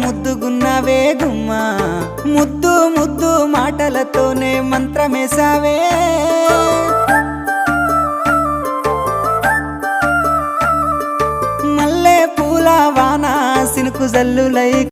ముద్దుగున్నావే గుమ్మా ముద్దు ముద్దు మాటలతోనే మంత్రమేసావే మల్లె పూల వాన సినుకు జల్లులై